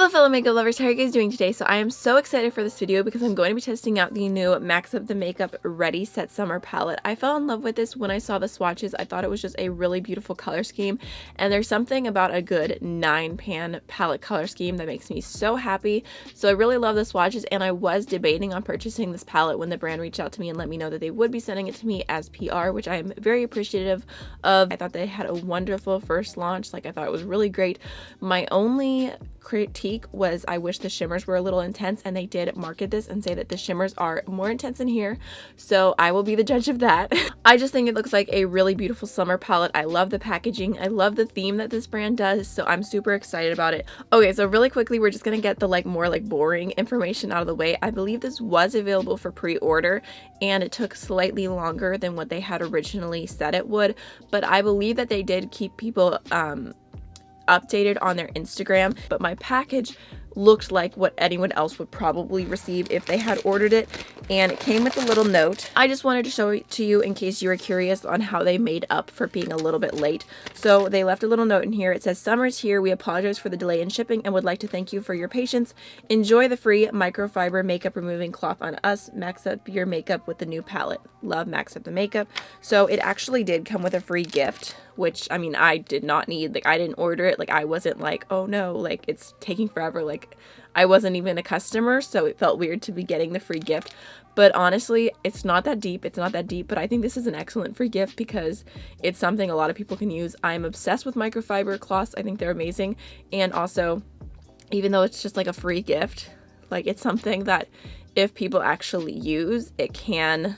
Hello fellow makeup lovers, how are you guys doing today? So I am so excited for this video because I'm going to be testing out the new Max Up the Makeup Ready Set Summer palette. I fell in love with this when I saw the swatches. I thought it was just a really beautiful color scheme, and there's something about a good 9-pan palette color scheme that makes me so happy. So I really love the swatches, and I was debating on purchasing this palette when the brand reached out to me and let me know that they would be sending it to me as PR, which I am very appreciative of. I thought they had a wonderful first launch. I thought it was really great. My only critique was I wish the shimmers were a little intense, and they did market this and say that the shimmers are more intense in here, so I will be the judge of that. I just think it looks like a really beautiful summer palette. I love the packaging, I love the theme that this brand does, so I'm super excited about it. Okay, so really quickly we're just gonna get the more boring information out of the way. I believe this was available for pre-order, and it took slightly longer than what they had originally said it would, but I believe that they did keep people updated on their Instagram, but my package looked like what anyone else would probably receive if they had ordered it, and it came with a little note. I just wanted to show it to you in case you were curious on how they made up for being a little bit late. So they left a little note in here. It says, "Summer's here. We apologize for the delay in shipping and would like to thank you for your patience. Enjoy the free microfiber makeup removing cloth on us. Max up your makeup with the new palette. Love, Max Up the Makeup." So it actually did come with a free gift, which I mean I did not need. I didn't order it. I wasn't oh no, it's taking forever. I wasn't even a customer, so it felt weird to be getting the free gift. But honestly, it's not that deep. It's not that deep, but I think this is an excellent free gift because it's something a lot of people can use. I'm obsessed with microfiber cloths. I think they're amazing. And also, even though it's just a free gift, it's something that if people actually use, it can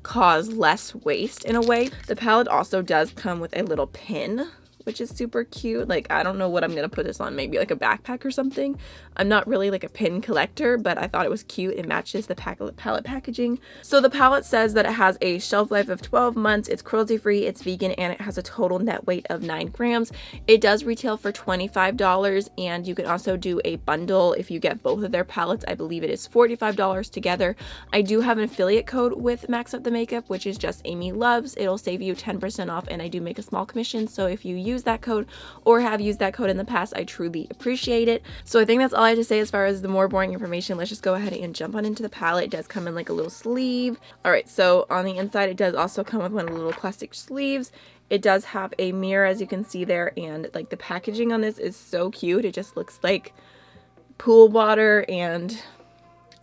cause less waste in a way. The palette also does come with a little pin, which is super cute. I don't know what I'm gonna put this on, maybe a backpack or something. I'm not really a pin collector, but I thought it was cute. It matches the palette packaging. So the palette says that it has a shelf life of 12 months, it's cruelty free, it's vegan, and it has a total net weight of 9 grams. It does retail for $25, and you can also do a bundle if you get both of their palettes. I believe it is $45 together. I do have an affiliate code with Max Up the Makeup, which is just AMYLOVES. It'll save you 10% off, and I do make a small commission, so if you use that code or have used that code in the past, I truly appreciate it. So I think that's all I have to say as far as the more boring information. Let's just go ahead and jump on into the palette. It does come in a little sleeve. Alright, so on the inside it does also come with one of the little plastic sleeves. It does have a mirror, as you can see there, and the packaging on this is so cute. It just looks like pool water, and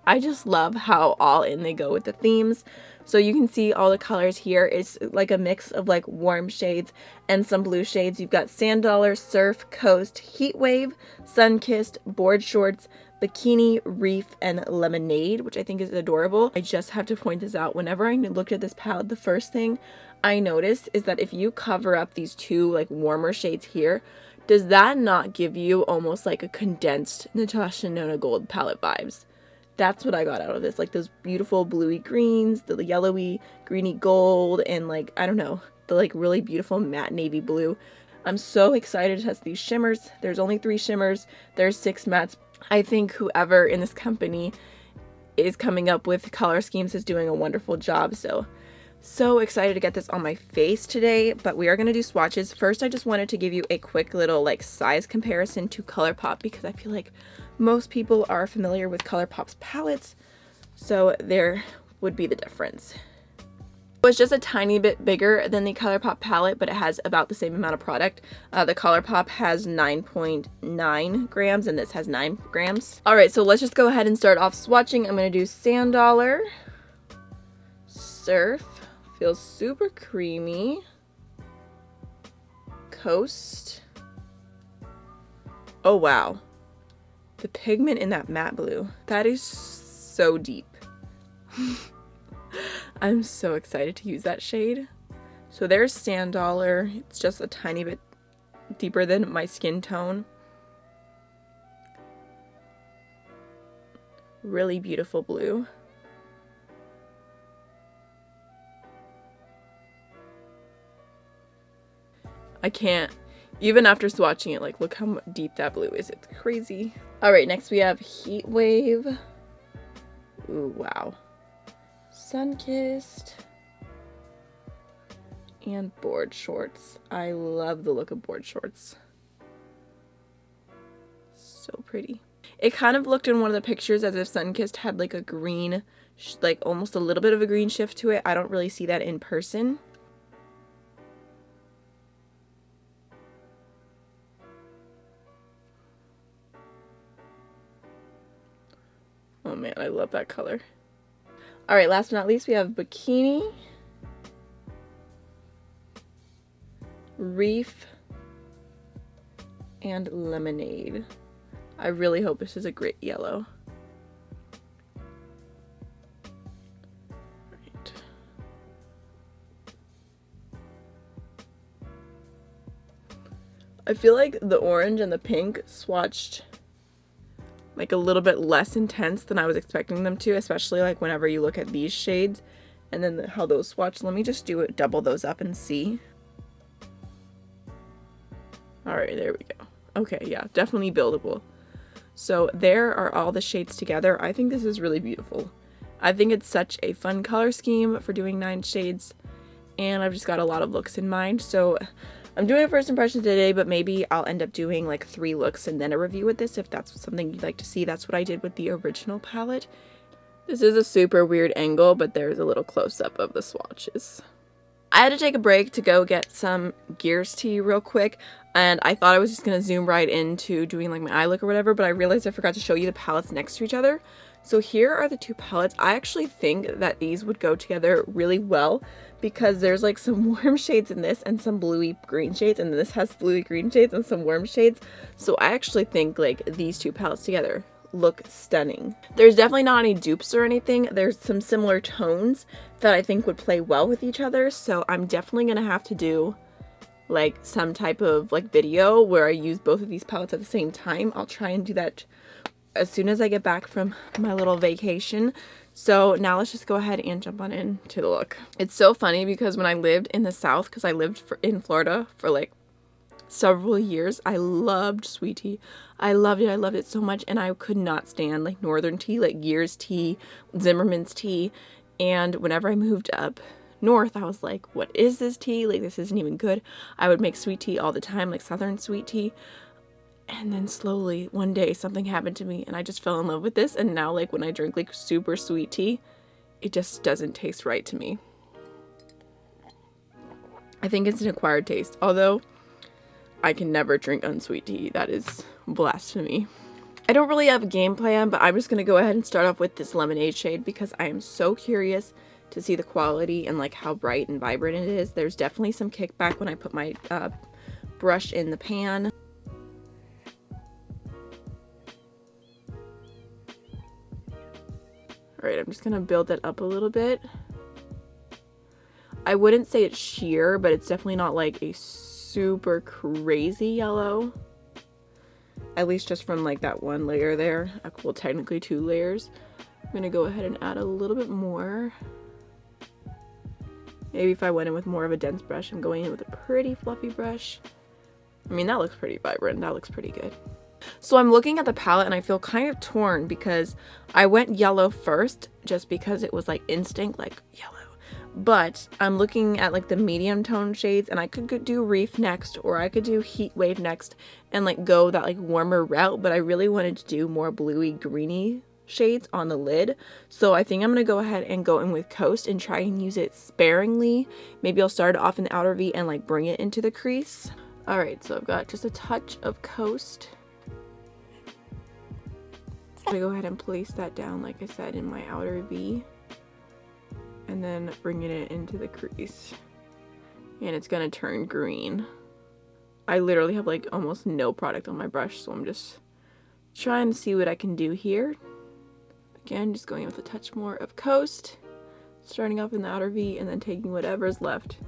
I just love how all in they go with the themes. So you can see all the colors here. It's a mix of warm shades and some blue shades. You've got Sand Dollar, Surf, Coast, Heat Wave, Sun-Kissed, Board Shorts, Bikini, Reef, and Lemonade, which I think is adorable. I just have to point this out. Whenever I looked at this palette, the first thing I noticed is that if you cover up these two warmer shades here, does that not give you almost a condensed Natasha Nona Gold palette vibes? That's what I got out of this, those beautiful bluey greens, the yellowy greeny gold, and I don't know, the really beautiful matte navy blue. I'm so excited to test these shimmers. There's only 3 shimmers, there's 6 mattes. I think whoever in this company is coming up with color schemes is doing a wonderful job, so excited to get this on my face today. But we are going to do swatches. First, I just wanted to give you a quick little size comparison to ColourPop, because I feel most people are familiar with ColourPop's palettes, so there would be the difference. It's just a tiny bit bigger than the ColourPop palette, but it has about the same amount of product. The ColourPop has 9.9 grams and this has 9 grams. Alright, so let's just go ahead and start off swatching. I'm going to do Sand Dollar, Surf, feels super creamy, Coast. Oh wow. The pigment in that matte blue, that is so deep. I'm so excited to use that shade. So there's Sand Dollar. It's just a tiny bit deeper than my skin tone. Really beautiful blue. I can't. Even after swatching it, look how deep that blue is. It's crazy. Alright, next we have Heat Wave. Ooh, wow. Sun-Kissed. And Board Shorts. I love the look of Board Shorts. So pretty. It kind of looked in one of the pictures as if Sunkissed had like a green, like almost a little bit of a green shift to it. I don't really see that in person. Oh man, I love that color. Alright, last but not least, we have Bikini, Reef, and Lemonade. I really hope this is a great yellow. Right. I feel like the orange and the pink swatched like a little bit less intense than I was expecting them to, especially like whenever you look at these shades and then how those swatch. Let me just double those up and see. Alright, there we go. Okay, yeah, definitely buildable. So there are all the shades together. I think this is really beautiful. I think it's such a fun color scheme for doing 9 shades, and I've just got a lot of looks in mind. So I'm doing a first impression today, but maybe I'll end up doing like 3 looks and then a review with this if that's something you'd like to see. That's what I did with the original palette. This is a super weird angle, but there's a little close-up of the swatches. I had to take a break to go get some Gears tea real quick, and I thought I was just going to zoom right into doing like my eye look or whatever, but I realized I forgot to show you the palettes next to each other. So here are the 2 palettes. I actually think that these would go together really well because there's like some warm shades in this and some bluey green shades, and this has bluey green shades and some warm shades. So I actually think like these 2 palettes together look stunning. There's definitely not any dupes or anything. There's some similar tones that I think would play well with each other. So I'm definitely gonna have to do like some type of like video where I use both of these palettes at the same time. I'll try and do that as soon as I get back from my little vacation. So now let's just go ahead and jump on into the look. It's so funny because when I lived in the South, because I lived in Florida for like several years, I loved sweet tea. I loved it so much, and I could not stand like northern tea, like Gears tea, Zimmerman's tea. And whenever I moved up north, I was like, what is this tea? Like, this isn't even good. I would make sweet tea all the time, like southern sweet tea. And then slowly one day something happened to me and I just fell in love with this, and now like when I drink like super sweet tea, it just doesn't taste right to me. I think it's an acquired taste, although I can never drink unsweet tea. That is blasphemy. I don't really have a game plan, but I'm just going to go ahead and start off with this lemonade shade because I am so curious to see the quality and like how bright and vibrant it is. There's definitely some kickback when I put my brush in the pan. Alright, I'm just going to build that up a little bit. I wouldn't say it's sheer, but it's definitely not like a super crazy yellow. At least just from like that one layer there. Well, technically 2 layers. I'm going to go ahead and add a little bit more. Maybe if I went in with more of a dense brush, I'm going in with a pretty fluffy brush. I mean, that looks pretty vibrant. That looks pretty good. So I'm looking at the palette and I feel kind of torn because I went yellow first just because it was like instinct, like yellow. But I'm looking at like the medium tone shades, and I could do Reef next, or I could do Heat Wave next and like go that like warmer route, but I really wanted to do more bluey greeny shades on the lid. So I think I'm going to go ahead and go in with Coast and try and use it sparingly. Maybe I'll start off in the outer V and like bring it into the crease. Alright, so I've got just a touch of Coast. I'm going to go ahead and place that down, like I said, in my outer V. And then bringing it into the crease. And it's going to turn green. I literally have like almost no product on my brush, so I'm just trying to see what I can do here. Again, just going with a touch more of Coast. Starting off in the outer V and then taking whatever's left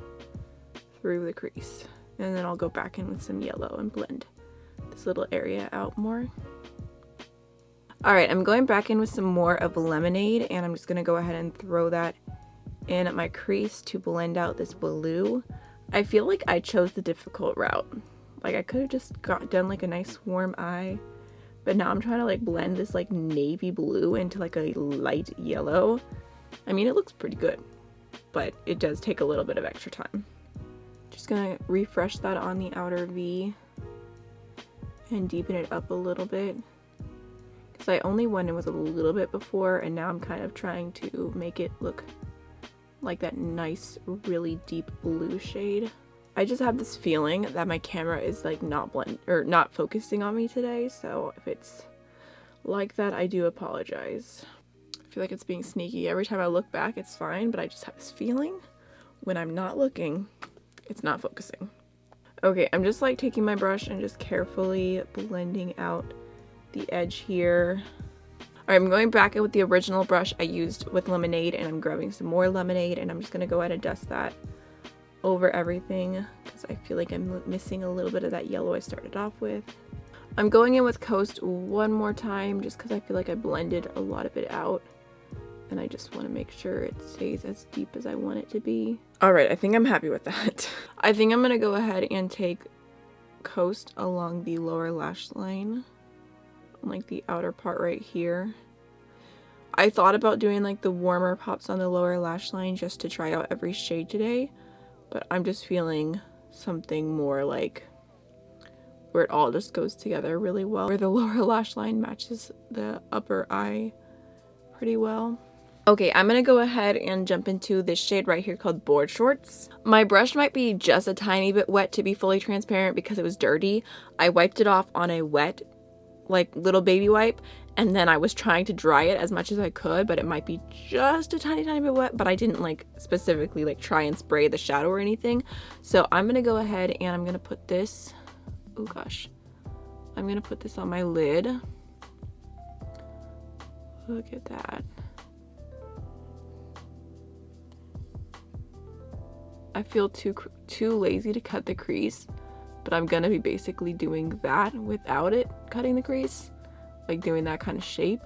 through the crease. And then I'll go back in with some yellow and blend this little area out more. Alright, I'm going back in with some more of Lemonade, and I'm just going to go ahead and throw that in at my crease to blend out this blue. I feel like I chose the difficult route. Like I could have just done like a nice warm eye, but now I'm trying to like blend this like navy blue into like a light yellow. I mean, it looks pretty good, but it does take a little bit of extra time. Just gonna refresh that on the outer V and deepen it up a little bit. Because I only went in with a little bit before, and now I'm kind of trying to make it look like that nice, really deep blue shade. I just have this feeling that my camera is like not focusing on me today, so if it's like that, I do apologize. I feel like it's being sneaky. Every time I look back, it's fine, but I just have this feeling when I'm not looking, it's not focusing. Okay, I'm just like taking my brush and just carefully blending out the edge here. Alright, I'm going back in with the original brush I used with lemonade, and I'm grabbing some more lemonade, and I'm just going to go ahead and dust that over everything because I feel like I'm missing a little bit of that yellow I started off with. I'm going in with Coast one more time just because I feel like I blended a lot of it out, and I just want to make sure it stays as deep as I want it to be. Alright, I think I'm happy with that. I think I'm going to go ahead and take Coast along the lower lash line, like the outer part right here. I thought about doing like the warmer pops on the lower lash line just to try out every shade today, but I'm just feeling something more like where it all just goes together really well, where the lower lash line matches the upper eye pretty well. Okay, I'm gonna go ahead and jump into this shade right here called Board Shorts. My brush might be just a tiny bit wet, to be fully transparent, because it was dirty. I wiped it off on a wet, like, little baby wipe, and then I was trying to dry it as much as I could, but it might be just a tiny bit wet, but I didn't like specifically like try and spray the shadow or anything. So I'm gonna go ahead and I'm gonna put this, oh gosh, I'm gonna put this on my lid. Look at that. I feel too lazy to cut the crease, but I'm gonna be basically doing that without it cutting the crease, like doing that kind of shape.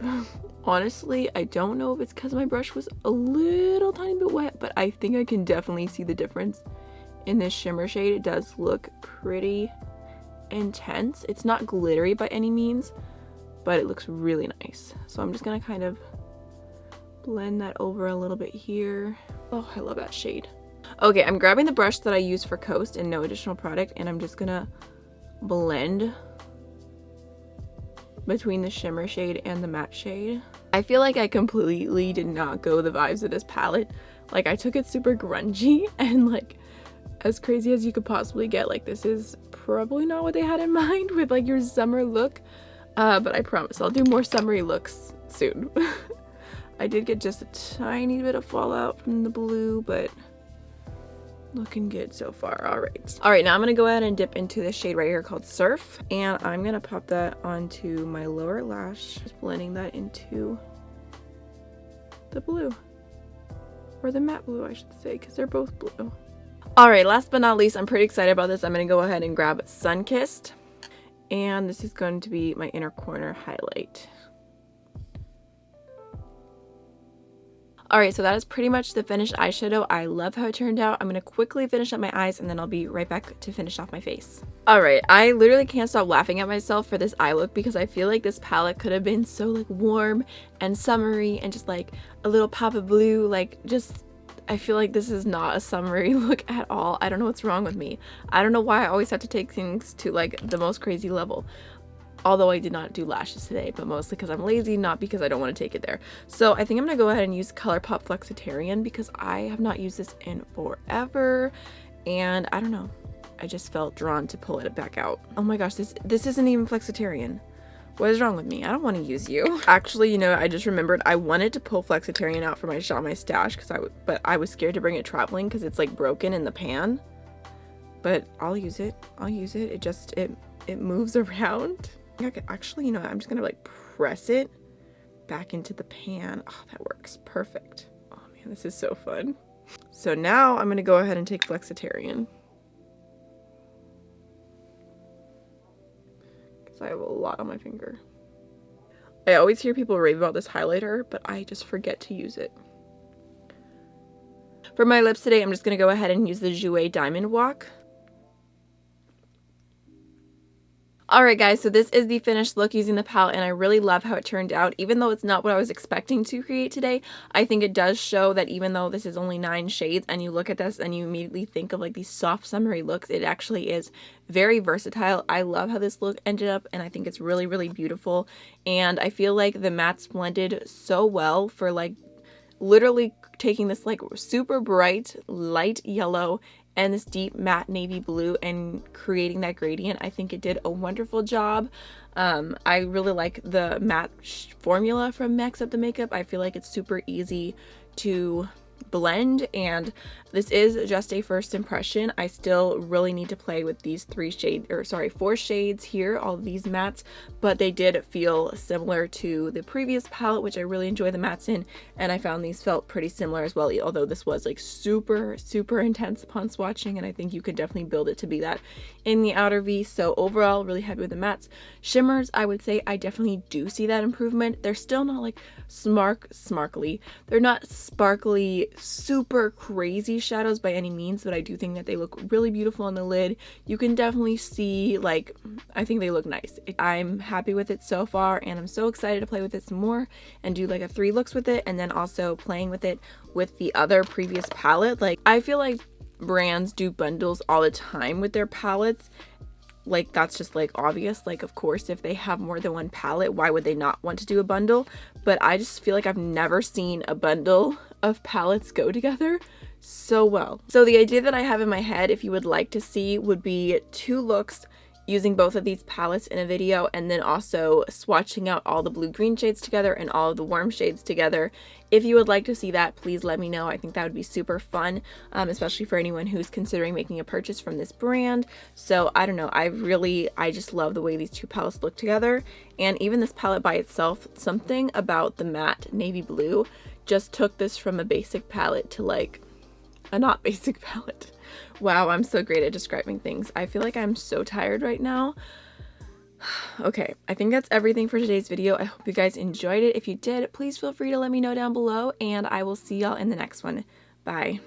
Honestly, I don't know if it's because my brush was a little tiny bit wet, but I think I can definitely see the difference in this shimmer shade. It does look pretty intense. It's not glittery by any means, but it looks really nice. So I'm just gonna kind of blend that over a little bit here. Oh, I love that shade. Okay, I'm grabbing the brush that I used for Coast and no additional product, and I'm just gonna blend between the shimmer shade and the matte shade. I feel like I completely did not go the vibes of this palette. Like, I took it super grungy and like as crazy as you could possibly get. Like, this is probably not what they had in mind with like your summer look, but I promise I'll do more summery looks soon. I did get just a tiny bit of fallout from the blue, but looking good so far. Alright, now I'm gonna go ahead and dip into this shade right here called Surf, and I'm gonna pop that onto my lower lash, just blending that into the blue, or the matte blue I should say, because they're both blue. Alright, last but not least, I'm pretty excited about this. I'm gonna go ahead and grab Sunkissed, and this is going to be my inner corner highlight. Alright, so that is pretty much the finished eyeshadow. I love how it turned out. I'm going to quickly finish up my eyes, and then I'll be right back to finish off my face. Alright, I literally can't stop laughing at myself for this eye look, because I feel like this palette could have been so like warm and summery and just like a little pop of blue. Like, just, I feel like this is not a summery look at all. I don't know what's wrong with me. I don't know why I always have to take things to like the most crazy level. Although I did not do lashes today, but mostly because I'm lazy, not because I don't want to take it there. So I think I'm going to go ahead and use ColourPop Flexitarian, because I have not used this in forever, and I don't know, I just felt drawn to pull it back out. Oh my gosh, this isn't even Flexitarian. What is wrong with me? I don't want to use you. Actually, you know, I just remembered I wanted to pull Flexitarian out for my shot my stash, but I was scared to bring it traveling because it's like broken in the pan. But I'll use it. It moves around. Actually, you know, I'm just gonna like press it back into the pan. Oh, that works perfect. Oh man, this is so fun. So now I'm gonna go ahead and take Flexitarian, because I have a lot on my finger. I always hear people rave about this highlighter, but I just forget to use it. For my lips today, I'm just gonna go ahead and use the Jouer Diamond Walk. Alright guys, so this is the finished look using the palette, and I really love how it turned out. Even though it's not what I was expecting to create today, I think it does show that even though this is only 9 shades and you look at this and you immediately think of like these soft summery looks, it actually is very versatile. I love how this look ended up, and I think it's really, really beautiful. And I feel like the mattes blended so well for like literally taking this like super bright light yellow and this deep matte navy blue and creating that gradient. I think it did a wonderful job. I really like the matte formula from Max Up the Makeup. I feel like it's super easy to blend, and this is just a first impression. I still really need to play with these 4 shades here, all of these mattes, but they did feel similar to the previous palette, which I really enjoy the mattes in, and I found these felt pretty similar as well, although this was like super intense upon swatching, and I think you could definitely build it to be that in the outer V. So overall, really happy with the mattes. Shimmers, I would say I definitely do see that improvement. They're still not like sparkly. They're not sparkly, super crazy shadows by any means, but I do think that they look really beautiful on the lid. You can definitely see, like, I think they look nice. I'm happy with it so far, and I'm so excited to play with it some more and do like a 3 looks with it, and then also playing with it with the other previous palette. Like, I feel like brands do bundles all the time with their palettes. Like, that's just like obvious. Like, of course, if they have more than one palette, why would they not want to do a bundle? But I just feel like I've never seen a bundle of palettes go together so well. So the idea that I have in my head, if you would like to see, would be 2 looks using both of these palettes in a video, and then also swatching out all the blue-green shades together and all of the warm shades together. If you would like to see that, please let me know. I think that would be super fun, especially for anyone who's considering making a purchase from this brand. So I don't know, I just love the way these 2 palettes look together. And even this palette by itself, something about the matte navy blue just took this from a basic palette to like a not basic palette. Wow, I'm so great at describing things. I feel like I'm so tired right now. Okay, I think that's everything for today's video. I hope you guys enjoyed it. If you did, please feel free to let me know down below, and I will see y'all in the next one. Bye.